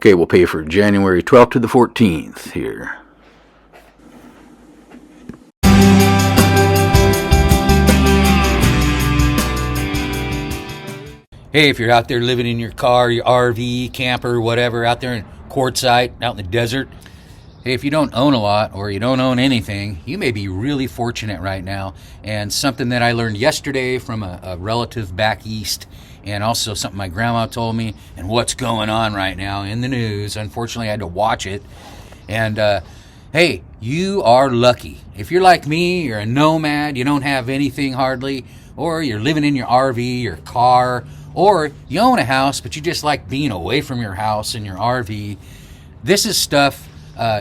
Okay, we'll pay for January 12th to the 14th here. Hey, if you're out there living in your car, your RV, camper, whatever, out there in Quartzsite, out in the desert, hey, if you don't own a lot or you don't own anything, you may be really fortunate right now. And something that I learned yesterday from a relative back east, and also something my grandma told me, and what's going on right now in the news. Unfortunately, I had to watch it. And hey, you are lucky. If you're like me, you're a nomad, you don't have anything hardly, or you're living in your RV, your car, or you own a house, but you just like being away from your house and your RV. This is stuff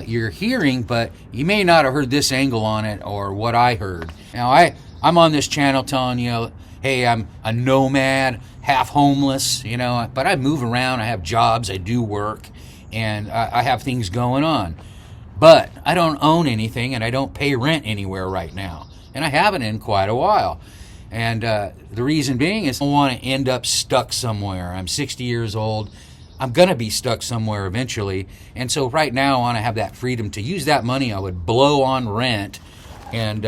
you're hearing, but you may not have heard this angle on it or what I heard. Now, I'm on this channel telling you, hey, I'm a nomad, half homeless, but I move around, I have jobs, I do work, and I have things going on. But I don't own anything, and I don't pay rent anywhere right now. And I haven't in quite a while. And the reason being is I don't want to end up stuck somewhere. I'm 60 years old. I'm going to be stuck somewhere eventually. And so right now I want to have that freedom to use that money I would blow on rent and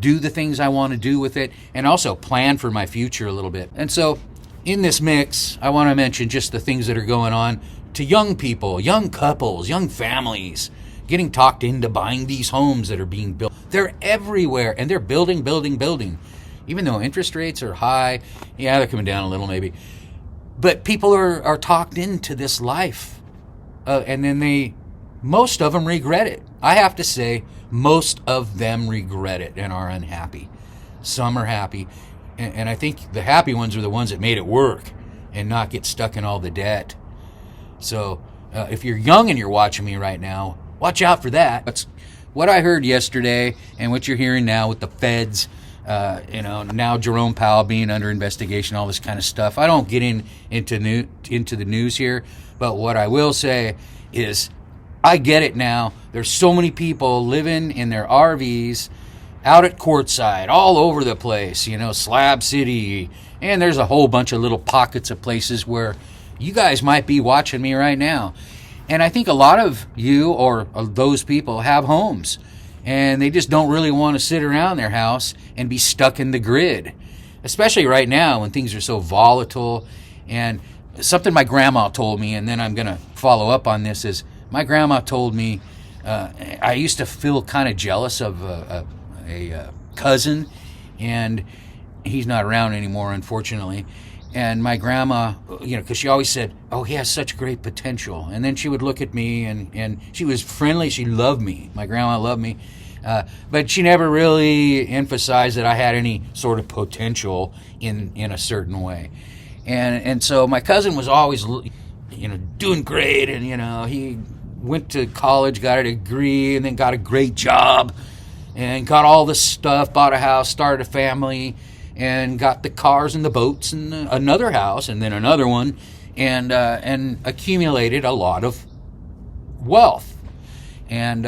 do the things I want to do with it, and also plan for my future a little bit. And so in this mix, I want to mention just the things that are going on to young people, young couples, young families, getting talked into buying these homes that are being built. They're everywhere, and they're building. Even though interest rates are high, yeah, they're coming down a little maybe. But people are talked into this life. And then most of them regret it. I have to say, most of them regret it and are unhappy. Some are happy. And I think the happy ones are the ones that made it work and not get stuck in all the debt. So if you're young and you're watching me right now, watch out for that. That's what I heard yesterday and what you're hearing now with the feds. Now Jerome Powell being under investigation, all this kind of stuff. I don't get into the news here, but what I will say is I get it now. There's so many people living in their RVs out at Quartzsite, all over the place, Slab City, and there's a whole bunch of little pockets of places where you guys might be watching me right now. And I think a lot of you or those people have homes, and they just don't really want to sit around their house and be stuck in the grid, especially right now when things are so volatile. And something my grandma told me, and then I'm going to follow up on this, is my grandma told me I used to feel kind of jealous of a cousin, and he's not around anymore, unfortunately. And my grandma, because she always said, oh, he has such great potential. And then she would look at me, and she was friendly. She loved me. My grandma loved me. But she never really emphasized that I had any sort of potential in a certain way. And so my cousin was always, doing great. And, he went to college, got a degree, and then got a great job, and got all this stuff, bought a house, started a family, and got the cars and the boats and another house and then another one, and accumulated a lot of wealth. And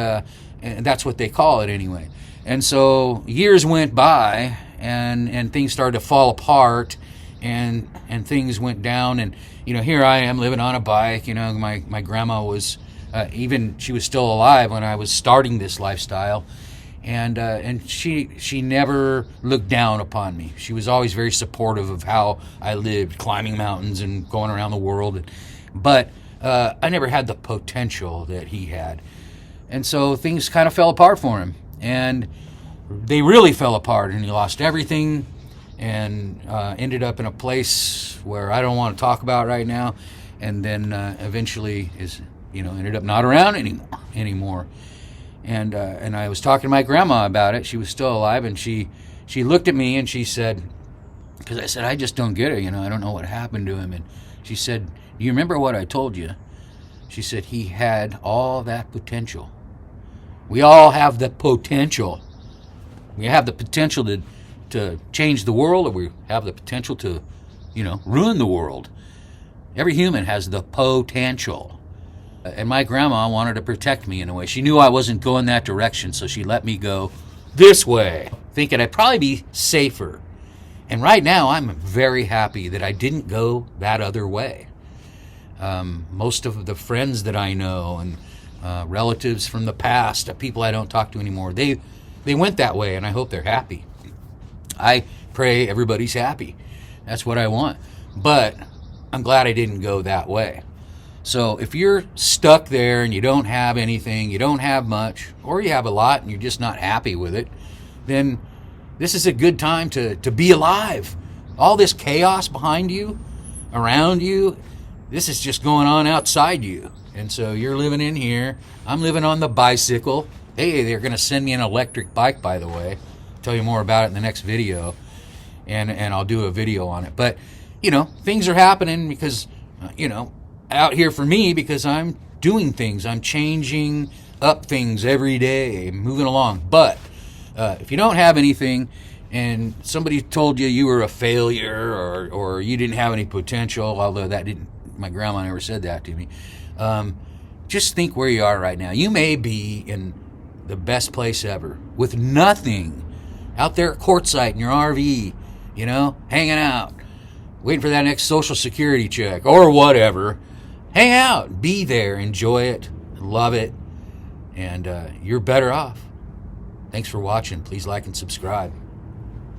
that's what they call it anyway. And so years went by, and things started to fall apart, and things went down. And here I am living on a bike. My grandma was she was still alive when I was starting this lifestyle. And she never looked down upon me. She was always very supportive of how I lived, climbing mountains and going around the world. But I never had the potential that he had. And so things kind of fell apart for him. And they really fell apart, and he lost everything and ended up in a place where I don't want to talk about right now. And then eventually ended up not around anymore. And I was talking to my grandma about it. She was still alive, and she looked at me and she said, because I said, I just don't get it, I don't know what happened to him. And she said, do you remember what I told you? She said, he had all that potential. We all have the potential. We have the potential to change the world, or we have the potential to, ruin the world. Every human has the potential. And my grandma wanted to protect me in a way. She knew I wasn't going that direction, so she let me go this way, thinking I'd probably be safer. And right now, I'm very happy that I didn't go that other way. Most of the friends that I know and relatives from the past, people I don't talk to anymore, they went that way, and I hope they're happy. I pray everybody's happy. That's what I want. But I'm glad I didn't go that way. So if you're stuck there and you don't have anything, you don't have much, or you have a lot and you're just not happy with it, then this is a good time to be alive. All this chaos behind you, around you, this is just going on outside you. And so you're living in here. I'm living on the bicycle. Hey, they're going to send me an electric bike, by the way. I'll tell you more about it in the next video. And I'll do a video on it. But, things are happening because, out here for me, because I'm doing things. I'm changing up things every day, moving along. But if you don't have anything and somebody told you were a failure or you didn't have any potential, although my grandma never said that to me, just think where you are right now. You may be in the best place ever with nothing, out there at Quartzsite in your RV, hanging out, waiting for that next Social Security check or whatever. Hang out, be there, enjoy it, love it, and you're better off. Thanks for watching. Please like and subscribe.